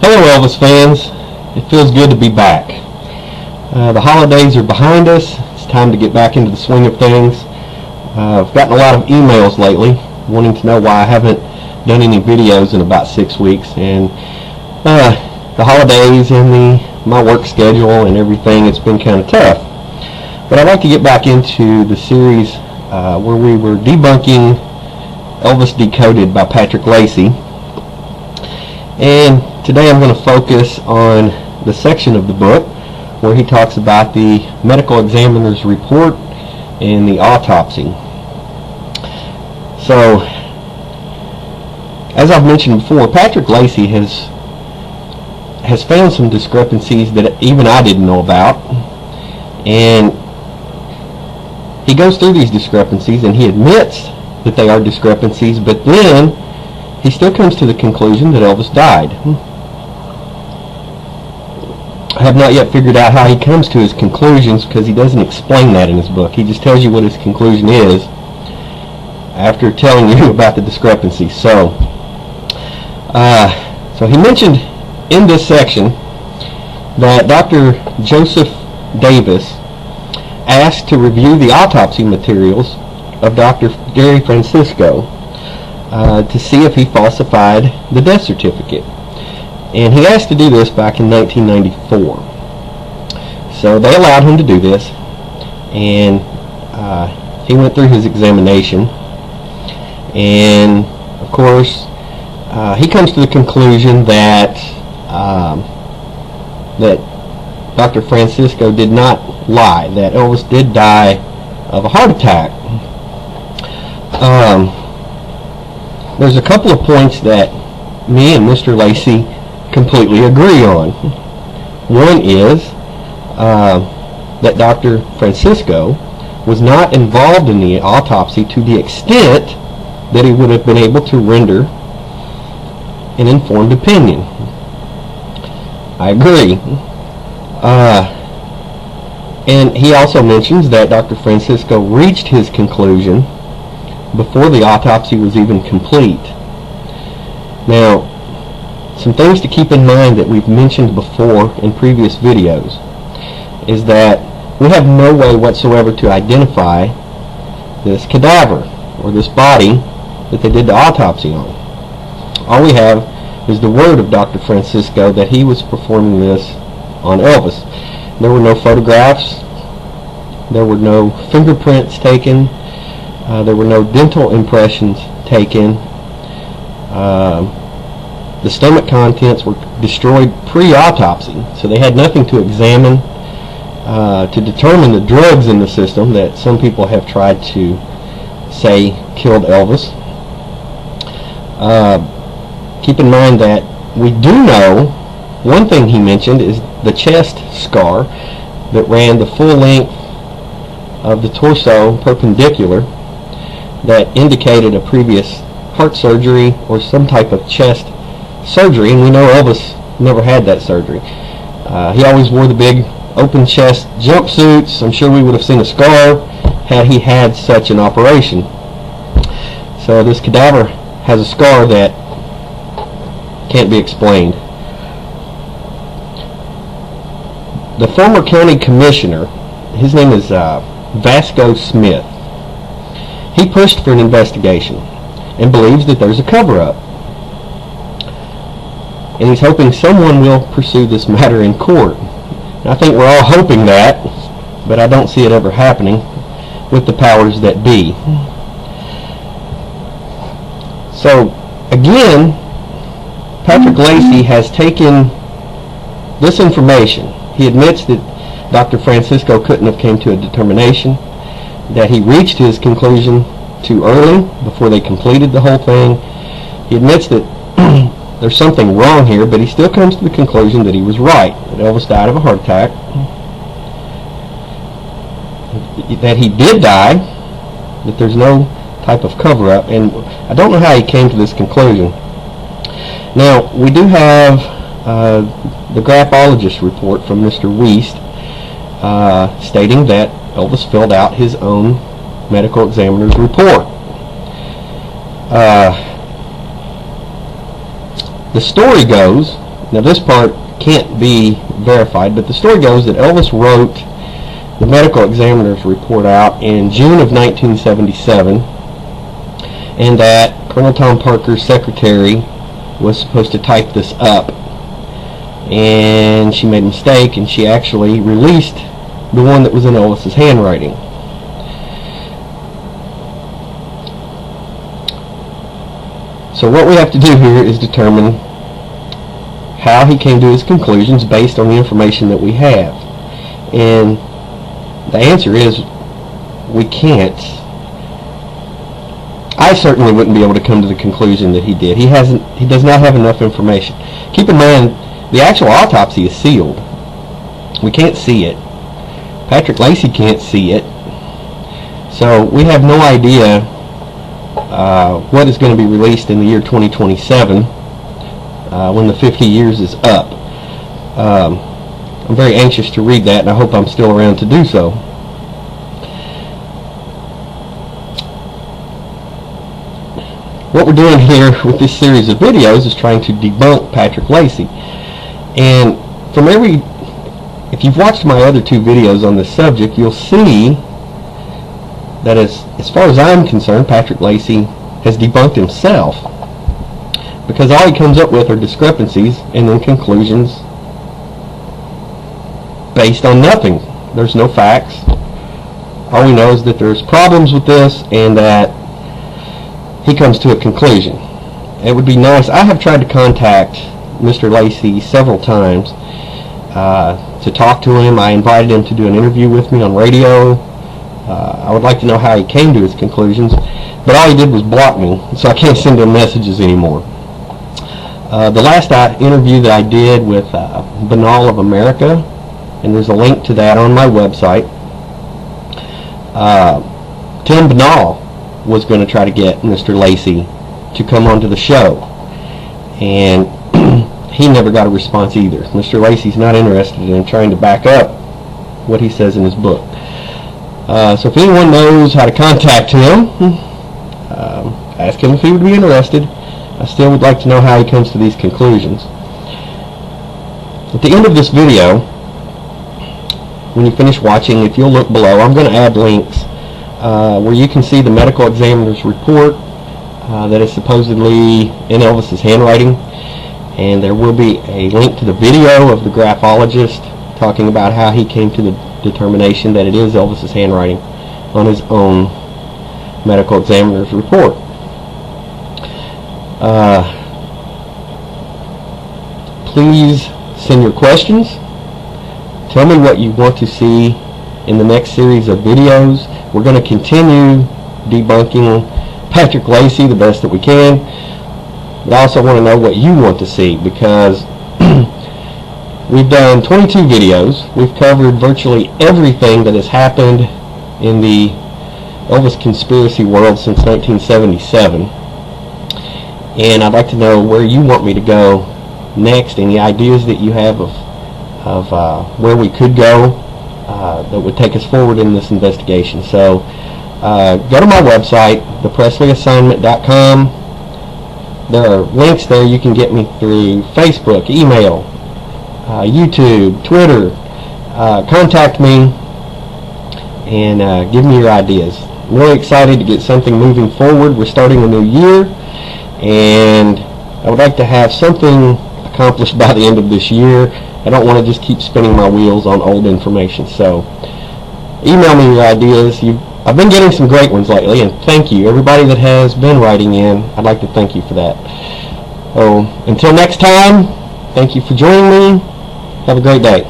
Hello Elvis fans, it feels good to be back. The holidays are behind us, it's time to get back into the swing of things. I've gotten a lot of emails lately wanting to know why I haven't done any videos in about 6 weeks, and the holidays and my work schedule and everything, it's been kind of tough. But I'd like to get back into the series where we were debunking Elvis Decoded by Patrick Lacey. And today I'm going to focus on the section of the book where he talks about the medical examiner's report and the autopsy. So, as I've mentioned before, Patrick Lacey has found some discrepancies that even I didn't know about, and he goes through these discrepancies and he admits that they are discrepancies, but then he still comes to the conclusion that Elvis died. I have not yet figured out how he comes to his conclusions, because he doesn't explain that in his book. He just tells you what his conclusion is after telling you about the discrepancies. So he mentioned in this section that Dr. Joseph Davis asked to review the autopsy materials of Dr. Gary Francisco to see if he falsified the death certificate. And he asked to do this back in 1994. So they allowed him to do this, and he went through his examination, and of course he comes to the conclusion that that Dr. Francisco did not lie, that Elvis did die of a heart attack. There's a couple of points that me and Mr. Lacey completely agree on. One is that Dr. Francisco was not involved in the autopsy to the extent that he would have been able to render an informed opinion. I agree. And he also mentions that Dr. Francisco reached his conclusion before the autopsy was even complete. Now, some things to keep in mind that we've mentioned before in previous videos is that we have no way whatsoever to identify this cadaver or this body that they did the autopsy on. All we have is the word of Dr. Francisco that he was performing this on Elvis. There were no photographs, there were no fingerprints taken, there were no dental impressions taken. The stomach contents were destroyed pre-autopsy, so they had nothing to examine to determine the drugs in the system that some people have tried to say killed Elvis. Keep in mind that we do know, one thing he mentioned is the chest scar that ran the full length of the torso perpendicular, that indicated a previous heart surgery or some type of chest surgery, and we know Elvis never had that surgery. He always wore the big open chest jumpsuits. I'm sure we would have seen a scar had he had such an operation. So this cadaver has a scar that can't be explained. The former county commissioner, his name is Vasco Smith, he pushed for an investigation and believes that there's a cover-up. And he's hoping someone will pursue this matter in court. And I think we're all hoping that, but I don't see it ever happening with the powers that be. So, again, Patrick Lacey has taken this information. He admits that Dr. Francisco couldn't have came to a determination, that he reached his conclusion too early before they completed the whole thing. He admits that there's something wrong here, but he still comes to the conclusion that he was right, that Elvis died of a heart attack, that he did die, that there's no type of cover-up, and I don't know how he came to this conclusion. Now, we do have the graphologist report from Mr. Wiest stating that Elvis filled out his own medical examiner's report. The story goes Now this part can't be verified, but the story goes that Elvis wrote the medical examiner's report out in June of 1977, and that Colonel Tom Parker's secretary was supposed to type this up, and she made a mistake, and she actually released the one that was in Elvis's handwriting. So what we have to do here is determine how he came to his conclusions based on the information that we have. And the answer is we can't. I certainly wouldn't be able to come to the conclusion that he did. He does not have enough information. Keep in mind, the actual autopsy is sealed. We can't see it. Patrick Lacey can't see it. So we have no idea what is going to be released in the year 2027 when the 50 years is up. I'm very anxious to read that, and I hope I'm still around to do so. What we're doing here with this series of videos is trying to debunk Patrick Lacey. And if you've watched my other two videos on this subject, you'll see that as far as I'm concerned, Patrick Lacey has debunked himself, because all he comes up with are discrepancies and then conclusions based on nothing. There's no facts. All we know is that there's problems with this and that he comes to a conclusion. It would be nice. I have tried to contact Mr. Lacey several times to talk to him. I invited him to do an interview with me on radio. I would like to know how he came to his conclusions, but all he did was block me, so I can't send him messages anymore. The last interview that I did with Banal of America, and there's a link to that on my website, Tim Banal was going to try to get Mr. Lacey to come onto the show, and he never got a response either. Mr. Lacey's not interested in trying to back up what he says in his book. So if anyone knows how to contact him, ask him if he would be interested. I still would like to know how he comes to these conclusions. At the end of this video, when you finish watching, if you'll look below, I'm going to add links where you can see the medical examiner's report that is supposedly in Elvis's handwriting, and there will be a link to the video of the graphologist talking about how he came to the determination that it is Elvis's handwriting on his own medical examiner's report. Please send your questions. Tell me what you want to see in the next series of videos. We're going to continue debunking Patrick Lacey the best that we can, but I also want to know what you want to see, because we've done 22 videos. We've covered virtually everything that has happened in the Elvis conspiracy world since 1977. And I'd like to know where you want me to go next, any ideas that you have of where we could go that would take us forward in this investigation. So go to my website, thepresley.com. There are links there. You can get me through Facebook, email, YouTube, Twitter. Contact me and give me your ideas. I'm really excited to get something moving forward. We're starting a new year, and I would like to have something accomplished by the end of this year. I don't want to just keep spinning my wheels on old information. So email me your ideas. I've been getting some great ones lately, and thank you. Everybody that has been writing in, I'd like to thank you for that. So until next time, thank you for joining me. Have a great day.